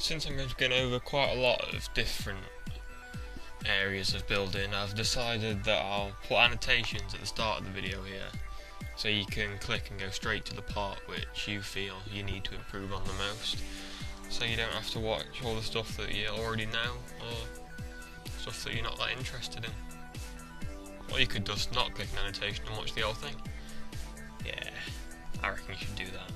Since I'm going to be going over quite a lot of different areas of building, I've decided that I'll put annotations at the start of the video here, so you can click and go straight to the part which you feel you need to improve on the most, so you don't have to watch all the stuff that you already know, or stuff that you're not that interested in. Or you could just not click an annotation and watch the whole thing. Yeah, I reckon you should do that.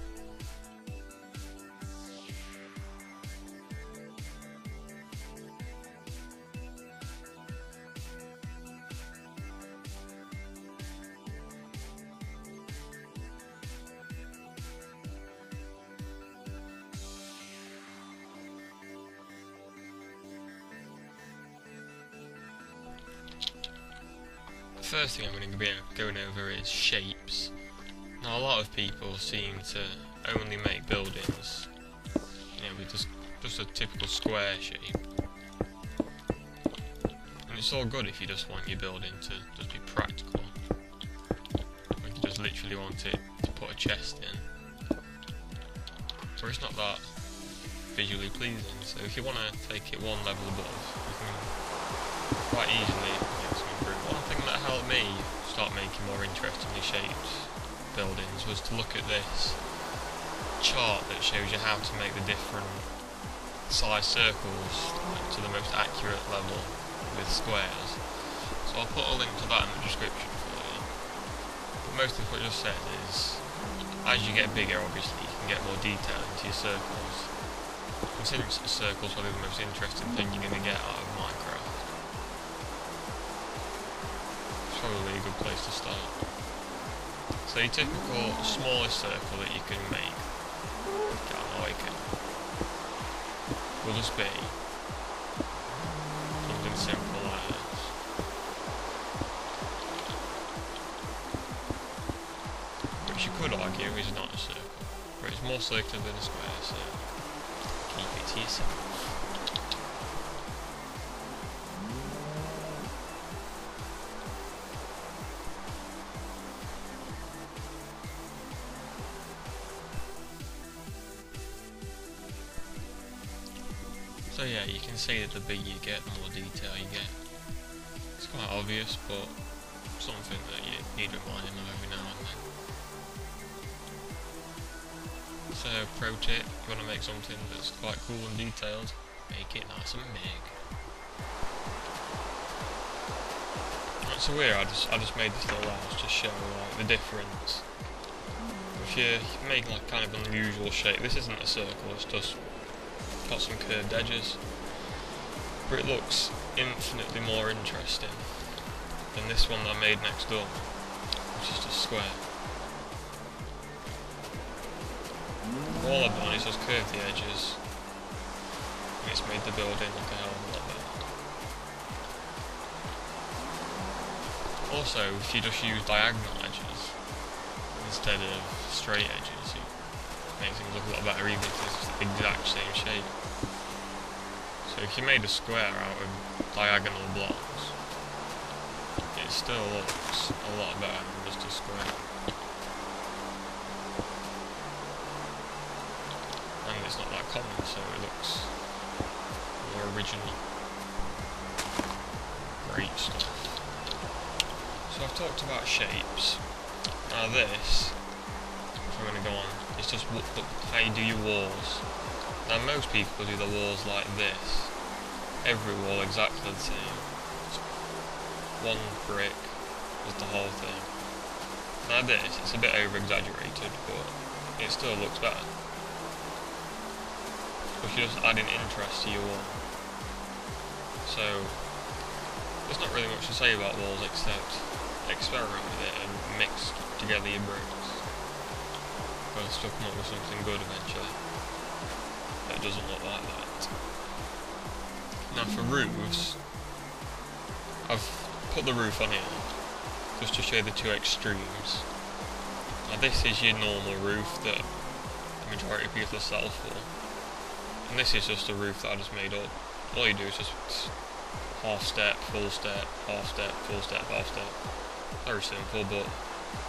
The first thing I'm going to be going over is shapes. Now, a lot of people seem to only make buildings, with just a typical square shape. And it's all good if you just want your building to just be practical. Like you just literally want it to put a chest in. So it's not that visually pleasing. So if you want to take it one level above, you can quite easily make some improvement. One thing that helped me start making more interestingly shaped buildings was to look at this chart that shows you how to make the different size circles to the most accurate level with squares. So I'll put a link to that in the description for you. But most of what I just said is, as you get bigger, obviously you can get more detail into your circles. And since a circle's probably the most interesting thing you're going to get out of Minecraft, it's probably a good place to start. So your typical smallest circle that you can make, will just be something simple as which you could argue is not a circle, but it's more circular than a square, so keep it to yourself. So yeah, you can see that the bigger you get, the more detail you get. It's quite obvious, but something that you need reminding of every now and then. So pro tip, if you want to make something that's quite cool and detailed, make it nice and big. Right, so here I just made this little house to show like the difference. If you make like kind of unusual shape, this isn't a circle, it's just got some curved edges, but it looks infinitely more interesting than this one that I made next door, which is just square. All I've done is just curve the edges, and it's made the building look a hell of a lot better. Also, if you just use diagonal edges instead of straight edges, it makes things look a lot better even if it's the exact same shape. So if you made a square out of diagonal blocks, it still looks a lot better than just a square. And it's not that common, so it looks more original. Great stuff. So I've talked about shapes. Now this, if I'm going to go on, it's just how you do your walls. Now most people do the walls like this. Every wall exactly the same. One brick is the whole thing. Now this, it's a bit over exaggerated, but it still looks better. Because you're just adding interest to your wall. So there's not really much to say about walls except experiment with it and mix together your bricks. You'll still come up with something good eventually. It doesn't look like that. Now for roofs, I've put the roof on here just to show the two extremes. Now this is your normal roof that the majority of people sell for, and this is just a roof that I just made up. All you do is just half step, full step, half step, full step, half step. Very simple, but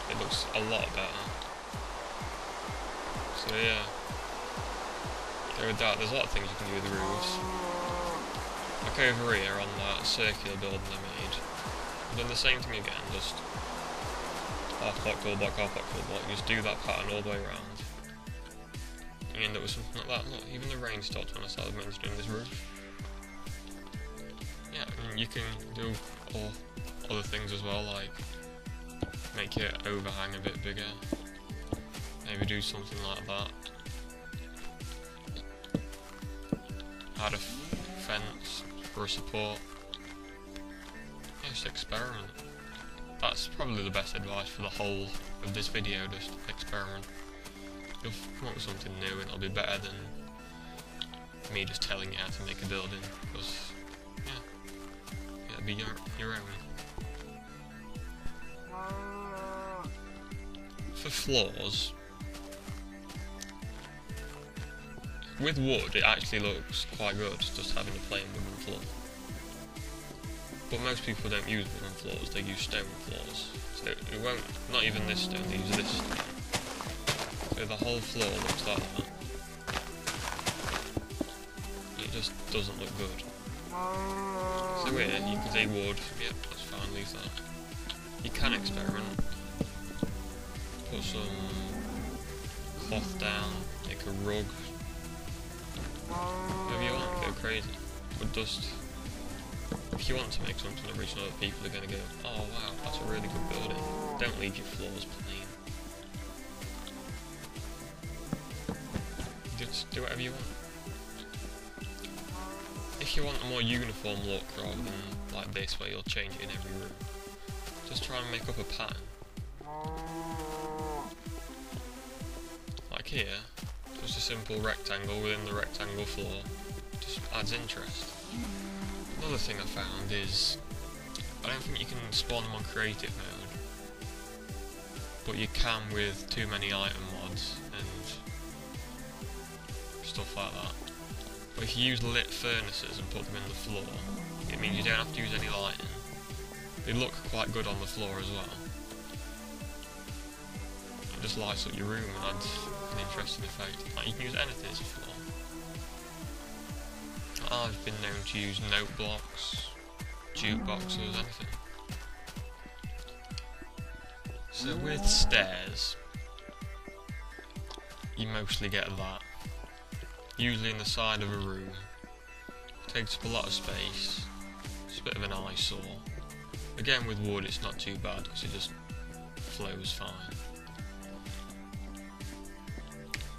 it looks a lot better. So yeah, So with that, there's a lot of things you can do with the roofs. Like over here on that circular building I made, I've done the same thing again, just half block, full block, half block, full block. You just do that pattern all the way around. You end up with something like that. Look, even the rain stopped when I started mentioning this roof. Yeah, and you can do all other things as well, like make your overhang a bit bigger. Maybe do something like that. Add a fence for a support. Yeah, just experiment. That's probably the best advice for the whole of this video, just experiment. You'll come up with something new and it'll be better than me just telling you how to make a building, because yeah, it'll be your own. For floors, with wood it actually looks quite good just having a plain wooden floor. But most people don't use wooden floors, they use stone floors. So it won't, not even this stone, they use this stone. So the whole floor looks like that. It just doesn't look good. So here, you can say wood, yep, that's fine, leave that. You can experiment. Put some cloth down, make a rug. Whatever you want, go crazy. But just, if you want to make something original, people are going to go, oh wow, that's a really good building. Don't leave your floors plain. Just do whatever you want. If you want a more uniform look rather than like this where you'll change it in every room, just try and make up a pattern. Like here, just a simple rectangle within the rectangle floor, just adds interest. Another thing I found is, I don't think you can spawn them on creative mode, but you can with too many item mods and stuff like that. But if you use lit furnaces and put them in the floor, it means you don't have to use any lighting. They look quite good on the floor as well. It just lights up your room and adds an interesting effect. Like, you can use anything as a floor. I've been known to use note blocks, jukeboxes, anything. So with stairs, you mostly get that. Usually in the side of a room. Takes up a lot of space. It's a bit of an eyesore. Again, with wood it's not too bad because it just flows fine.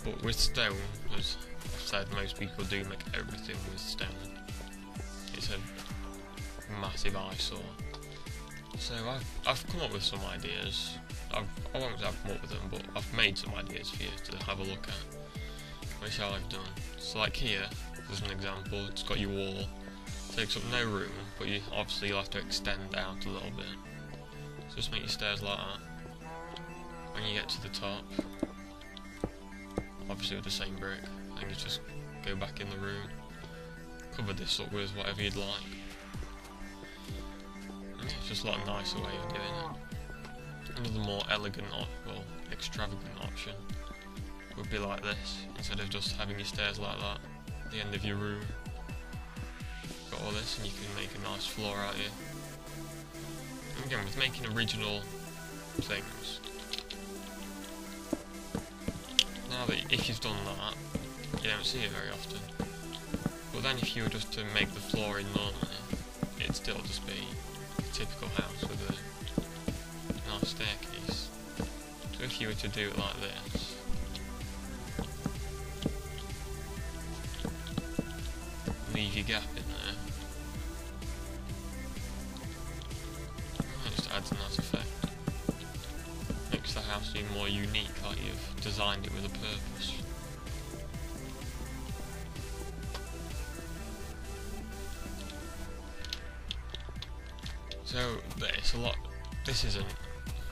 But with stone, as I've said, most people do make everything with stone. It's a massive eyesore. So I've come up with some ideas. I won't say I've come up with them, but I've made some ideas for you to have a look at. Which I've done. So like here, there's an example, it's got your wall. Takes up no room, but you'll have to extend out a little bit. So just make your stairs like that. When you get to the top, obviously with the same brick, then you just go back in the room, cover this up with whatever you'd like. And it's just like a nicer way of doing it. Another more elegant or extravagant option would be like this, instead of just having your stairs like that at the end of your room. Got all this and you can make a nice floor out here. And again, with making original things, now that if you've done that, you don't see it very often. But then if you were just to make the floor in normally, it'd still just be a typical house with a nice staircase. So if you were to do it like this, leave your gap in there, and it just adds a nice effect. Makes the house seem more unique, like you've designed it with a purpose. So this isn't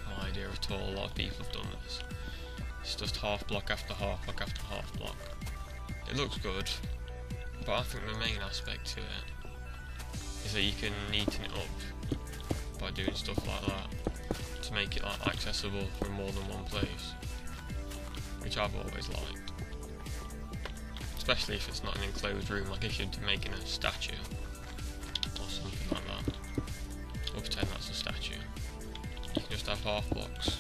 my idea at all, a lot of people have done this. It's just half block after half block after half block. It looks good, but I think the main aspect to it is that you can neaten it up by doing stuff like that to make it like accessible from more than one place, which I've always liked. especially if it's not an enclosed room, like if you're making a statue or something like that. We'll pretend that's a statue. You can just have half blocks.